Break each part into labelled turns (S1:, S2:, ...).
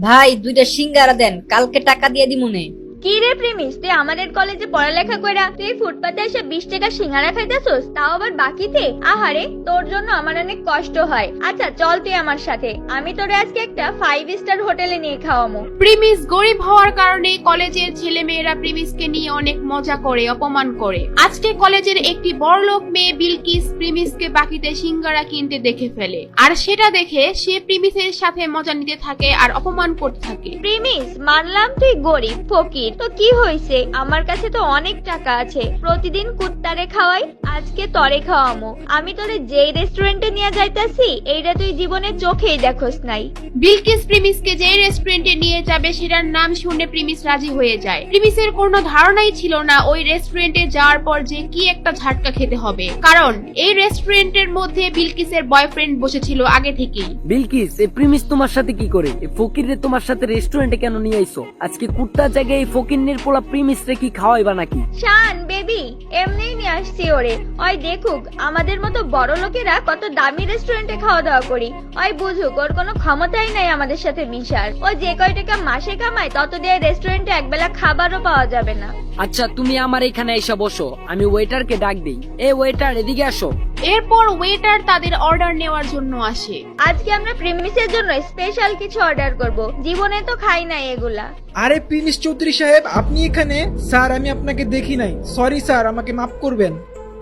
S1: ভাই 2টা সিঙ্গারা দেন, কালকে টাকা দিয়ে দিমুনে।
S2: কি রে প্রেমিস, তুই আমাদের কলেজে পড়ালেখা কইরা তুই ফুটপাতে এসে 20 টাকা সিঙ্গারা খাইতেছস, তাও আবার বাকিতে? আহারে, তোর জন্য আমার অনেক কষ্ট হয়। আচ্ছা চল তুই আমার সাথে, আমি তোরে আজকে একটা 5 স্টার হোটেলে নিয়ে খাওয়ামু।
S3: প্রিমিস গরিব হওয়ার কারণে কলেজের ছেলে মেয়েরা প্রিমিসকে নিয়ে অনেক মজা করে, অপমান করে। আজকে কলেজের একটি বড়লোক মেয়ে বিলকিস প্রিমিসকে বাকিতে সিঙ্গারা কিনতে দেখে ফেলে, আর সেটা দেখে সে প্রিমিসের সাথে মজা নিতে থাকে আর অপমান করতে থাকে।
S2: প্রেমিস, মানলাম তুই গরিব ফকির, তো কি হইছে, আমার কাছে তো অনেক টাকা আছে, প্রতিদিন কুত্তারে খাওয়াই, আজকে তরে খাওয়ামু। আমি তোরে যেই রেস্টুরেন্টে নিয়ে যাইতাছি এইটা তুই জীবনে চোখেই দেখোস নাই।
S3: বিলকিস প্রিমিসকে যে রেস্টুরেন্টে নিয়ে যাবে সেটার নাম শুনে প্রিমিস রাজি হয়ে যায়। প্রিমিসের কোনো ধারণাই ছিল না ওই রেস্টুরেন্টে যাওয়ার পর যে কি একটা ঝাটকা খেতে হবে, কারণ এই রেস্টুরেন্টের মধ্যে বিলকিসের বয়ফ্রেন্ড বসেছিল আগে থেকেই।
S4: বিলকিস, এই প্রিমিস তোমার সাথে কি করে? এই ফকিরে তোমার সাথে রেস্টুরেন্টে কেন নিয়ে আইছো? আজকে কুত্তার জায়গায় এই ফকিরনির পোলা প্রিমিস রে কি খাওয়াইবা নাকি?
S2: শান বেবি, এমনিই নিয়ে আসছি ওরে, ওই দেখুক আমাদের মতো বড় লোকেরা কত দামি রেস্টুরেন্টে খাওয়া দাওয়া করি, ওই বুঝুক ওর কোনো ক্ষমতাই নাই আমাদের সাথে মিশার। ও যে কয় টাকা মাসে কামায় তত দিয়ে রেস্টুরেন্টে একবেলা খাবারও পাওয়া যাবে না।
S4: আচ্ছা, তুমি আমার এখানে এসে বসো, আমি ওয়েটারকে ডাক দেই। এ ওয়েটার, এদিকে আসো।
S3: এরপর ওয়েটার তাদের অর্ডার নেওয়ার জন্য আসে।
S2: আজকে আমরা প্রেমিসের জন্য স্পেশাল কিছু অর্ডার করব, জীবনে তো খাই নাই এগুলা।
S5: আরে প্রিমিস চৌধুরী সাহেব, আপনি এখানে? স্যার, আমি আপনাকে দেখি নাই, সরি স্যার, আমাকে মাফ করবেন।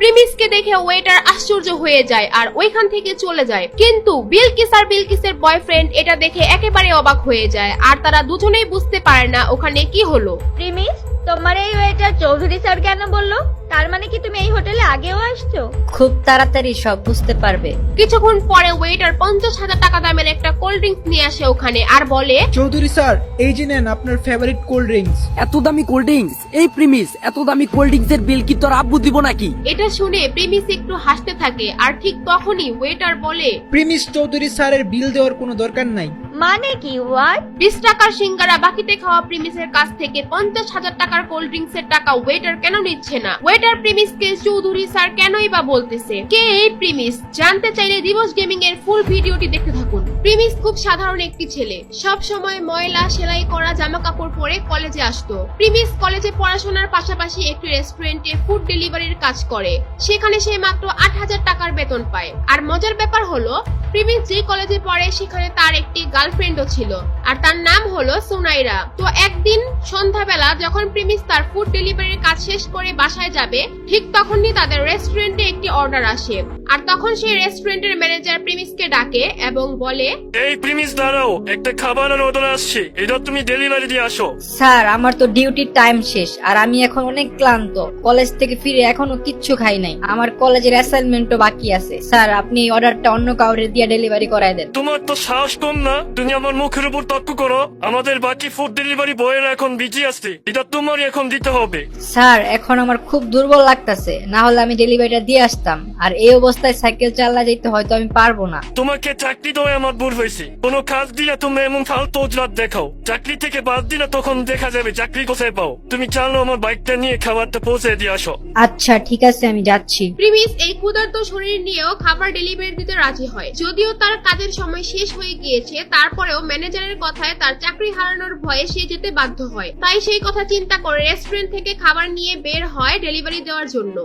S3: প্রিমিসকে দেখে ওয়েটার আশ্চর্য হয়ে যায় আর ওইখান থেকে চলে যায়, কিন্তু বিলকিস আর বিলকিসের বয়ফ্রেন্ড এটা দেখে একেবারে অবাক হয়ে যায়, আর তারা দুজনেই বুঝতে পারে না ওখানে কি হলো।
S2: প্রিমিস, তোমার এই ওয়েটার চৌধুরী স্যার কেন বললো? তার মানে কি তুমি এই হোটেলে আগেও আসছো?
S1: খুব তাড়াতাড়ি সব বুঝতে পারবে।
S3: কিছুক্ষণ পরে ওয়েটার 50,000 টাকা দামের একটা কোল্ড ড্রিঙ্কস নিয়ে আসে ওখানে আর বলে,
S5: চৌধুরী স্যার, এই যে নেন আপনার ফেভারিট কোল্ড ড্রিঙ্কস।
S4: এত দামি কোল্ড ড্রিঙ্কস? এই প্রিমিস, এত দামি কোল্ড ড্রিঙ্কস এর বিল কি তোর আব্বু দিব নাকি?
S3: এটা শুনে প্রিমিস একটু হাসতে থাকে, আর ঠিক তখনই ওয়েটার বলে,
S5: প্রিমিস চৌধুরী স্যারের বিল দেওয়ার কোনো দরকার নাই।
S2: মানে কি? হোয়াট?
S3: 20 টাকার সিঙ্গারা বাকিতে খাওয়া প্রিমিসের কাছ থেকে 50,000 টাকার কোল্ড ড্রিঙ্কস এর টাকা ওয়েটার কেন নিচ্ছে না? ওয়েটার প্রিমিসকে চৌধুরী স্যার কেনই বা বলতেছে? কে এই প্রিমিস? জানতে চাইলে দিবস গেমিং এর ফুল ভিডিওটি দেখতে থাকুন। প্রিমিস খুব সাধারণ একটি ছেলে, সব সময় ময়লা সেলাই করা জামা কাপড় পরে কলেজে আসতো। প্রিমিস কলেজে পড়াশোনার পাশাপাশি একটি রেস্টুরেন্টে ফুড ডেলিভারির কাজ করে, সেখানে সে মাত্র 8,000 টাকার বেতন পায়। আর মজার ব্যাপার হলো, প্রিমিস যে কলেজে পড়ে সেখানে তার একটি গার্লফ্রেন্ডও ছিল, আর তার নাম হলো সুনাইরা। তো একদিন সন্ধ্যাবেলা যখন প্রিমিস তার ফুড ডেলিভারির কাজ শেষ করে বাসায় যাবে, ঠিক তখনই তাদের রেস্টুরেন্টে একটি অর্ডার আসে, আর তখন সেই রেস্টুরেন্টের ম্যানেজার প্রিমিসকে ডাকে এবং বলে,
S6: এই প্রিমিস দাঁড়াও, একটা খাবারের অর্ডার আসছে, এটা তুমি ডেলিভারি দিয়ে আসো।
S1: স্যার, আমার তো ডিউটির টাইম শেষ, আর আমি এখন অনেক ক্লান্ত। কলেজ থেকে ফিরে এখনো কিচ্ছু খাই নাই, আমার কলেজের অ্যাসাইনমেন্টও বাকি আছে। স্যার, আপনি এই অর্ডারটা অন্য কাউরে দিয়ে ডেলিভারি করায় দেন।
S6: তোমার তো সাহস কম না, তুমি আমার মুখের উপর তর্ক করো। আমাদের বাকি ফুড ডেলিভারি বয়েরা এখন বিজি আসছে, এটা তোমারই এখন দিতে হবে।
S1: স্যার, এখন আমার খুব দুর্বল লাগতেছে, না হলে আমি ডেলিভারিটা দিয়ে আসতাম, আর এই অবস্থায় সাইকেল চালা যেতে হয়তো আমি পারবো না।
S6: তোমাকে চাকরি দেওয়া আমার ভুল হয়েছে, কোনো কাজ দিলে তুমি এমন ফালতু অজলাত দেখাও, চাকরি থেকে বাদ দিলে তখন দেখা যাবে চাকরি কোথায় পাও। তুমি চালো আমার বাইকটা নিয়ে খাবারটা পৌঁছে দিয়ে আসো।
S1: আচ্ছা ঠিক আছে, আমি যাচ্ছি।
S3: প্রিমিস এই ক্ষুধার্ত শরীর নিয়েও খাবার ডেলিভারি দিতে রাজি হয়। যদিও তার কাজের সময় শেষ হয়ে গিয়েছে, তারপরেও ম্যানেজারের কথায় তার চাকরি হারানোর ভয়ে সে যেতে বাধ্য হয়। তাই সেই কথা চিন্তা করে রেস্টুরেন্ট থেকে খাবার নিয়ে বের হয় ডেলিভারি দেওয়ার জন্য।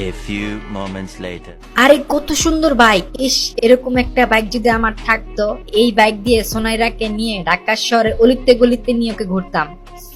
S7: A few moments later.
S1: আরে কত সুন্দর বাইক! ইস, এরকম একটা বাইক যদি আমার থাকতো, এই বাইক দিয়ে সোনাইরাকে নিয়ে ঢাকা শহরে অলিতে গলিতে নিয়ে ওকে ঘুরতাম।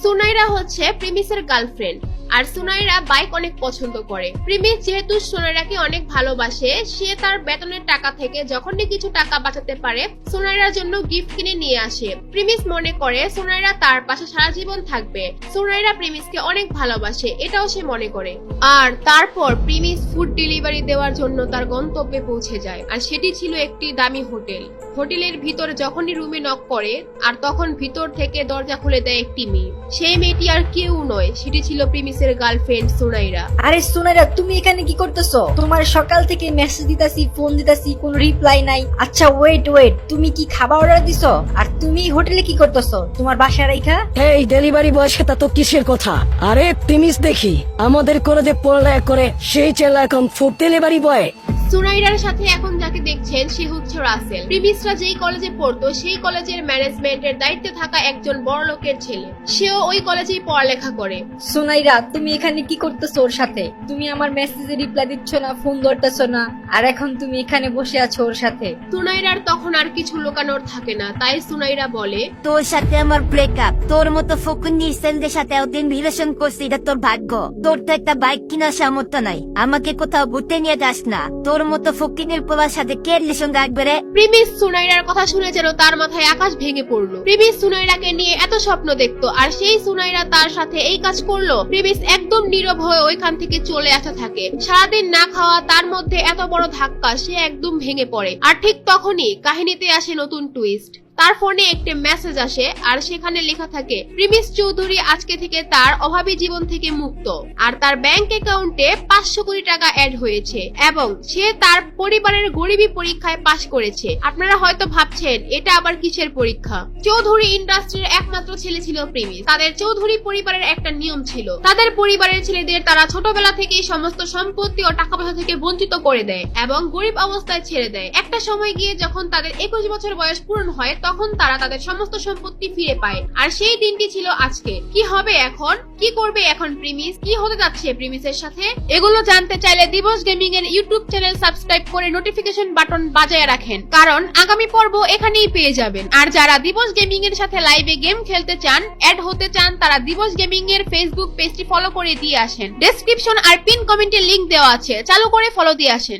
S3: সুনাইরা হচ্ছে প্রিমিসের গার্লফ্রেন্ড, আর সুনাইরা বাইক অনেক পছন্দ করে। প্রিমিস যেহেতু সুনাইরাকে অনেক ভালোবাসে, সে তার বেতনের টাকা থেকে যখনই কিছু টাকা বাঁচাতে পারে সুনাইরার জন্য গিফট কিনে নিয়ে আসে। প্রিমিস মনে করে সুনাইরা তার পাশে সারা জীবন থাকবে। সুনাইরা প্রিমিসকে অনেক ভালোবাসে, এটাও সে মনে করে। আর তারপর প্রিমিস ফুড ডেলিভারি দেওয়ার জন্য তার গন্তব্যে পৌঁছে যায়, আর সেটি ছিল একটি দামি হোটেল। হোটেলের ভিতর যখনই রুমে নক করে, আর তখন ভিতর থেকে দরজা খুলে দেয় একটি মেয়ে। সেই মেয়েটি আর কেউ নয়, সেটি ছিল প্রিমিসের গার্লফ্রেন্ড সুনাইরা।
S1: আরে সুনাইরা, তুমি এখানে কি করতেছো? তোমার সকাল থেকে মেসেজ দিতাছি, ফোন দিতাছি, কোনো রিপ্লাই নাই। আচ্ছা ওয়েট, তুমি কি খাবার অর্ডার দিছো? আর তুমি হোটেলে কি করতেছো তোমার বাসায় রাইখা?
S4: এই ডেলিভারি বয়ের সাথে তো কিসের কথা? আরে প্রিমিস দেখি আমাদের কলেজে পড়ালেখা করে, সেই ছেলে এখন ফুড ডেলিভারি বয়।
S3: সুনাইরার সাথে এখন যাকে দেখছেন সে হচ্ছে রাসেল। প্রিমিসরা যেই কলেজে পড়তো সেই কলেজের ম্যানেজমেন্টের দায়িত্বে থাকা একজন বড় লোকের ছেলে। সেও ওই কলেজেই পড়ালেখা করে।
S1: সুনাইরা, তুমি এখানে কি করতেছো ওর সাথে? তুমি আমার মেসেজে রিপ্লাই দিচ্ছ না, ফোন ধরতেছো না, আর এখন তুমি এখানে বসে আছো ওর সাথে।
S3: সুনাইরার তখন আর কিছু লুকানোর থাকে না, তাই সুনাইরা বলে,
S8: তোর সাথে আমার ব্রেকআপ। তোর মতো ফকুন্নি সেন্দের সাথে এতদিন রিলেশন করছি, এটা তোর ভাগ্য। তোর তো একটা বাইক কেনার সামর্থ্য নাই, আমাকে কোথাও ঘুরতে নিয়ে যাস না। তোর মতো ফকিনের পোলার সাথে কে রিলেশন রাখবে রে?
S3: প্রিমিস সুনাইরার কথা শুনে যেন তার মাথায় আকাশ ভেঙে পড়লো। প্রিমিস সুনাইরাকে নিয়ে এত স্বপ্ন দেখতো, আর সেই সুনাইরা তার সাথে এই কাজ করলো। প্রিমিস একদম নীরব হয়ে ওইখান থেকে চলে আসতে থাকে। সারাদিন না খাওয়া, তার মধ্যে এত বড় ধাক্কা, সে একদম ভেঙে পড়ে। আর ঠিক তখনই কাহিনীতে আসে নতুন টুইস্ট। তার ফোনে একটি মেসেজ আসে, আর সেখানে লেখা থাকে প্রিমিস চৌধুরী আজকে থেকে তার অভাবী জীবন থেকে মুক্ত, আর তার ব্যাংক অ্যাকাউন্টে 500 কোটি টাকা অ্যাড হয়েছে, এবং সে তার পরিবারের গরিবী পরীক্ষায় পাশ করেছে। আপনারা হয়তো ভাবছেন এটা আবার কিসের পরীক্ষা। চৌধুরী ইন্ডাস্ট্রির একমাত্র ছেলে ছিল প্রিমিস। তাদের চৌধুরী পরিবারের একটা নিয়ম ছিল, তাদের পরিবারের ছেলেদের তারা ছোটবেলা থেকেই সমস্ত সম্পত্তি ও টাকা পয়সা থেকে বঞ্চিত করে দেয় এবং গরিব অবস্থায় ছেড়ে দেয়। একটা সময় গিয়ে যখন তাদের 21 বছর বয়স পূরণ হয়, তখন তারা তাদের সমস্ত সম্পত্তি ফিরে পায়। আর সেই দিনটি ছিল আজকে। কি হবে এখন? কি করবে এখন প্রিমিস? কি হতে যাচ্ছে প্রিমিসের সাথে? এগুলো জানতে চাইলে দিবস গেমিং এর ইউটিউব চ্যানেল সাবস্ক্রাইব করে নোটিফিকেশন বাটন বাজায় রাখেন, কারণ আগামী পর্ব এখানেই পেয়ে যাবেন। আর যারা দিবস গেমিং এর সাথে লাইভে গেম খেলতে চান, অ্যাড হতে চান, তারা দিবস গেমিং এর ফেসবুক পেজটি ফলো করে দিয়ে আসেন। ডেসক্রিপশন আর পিন কমেন্টে লিংক দেওয়া আছে, চালু করে ফলো দিয়ে আসেন।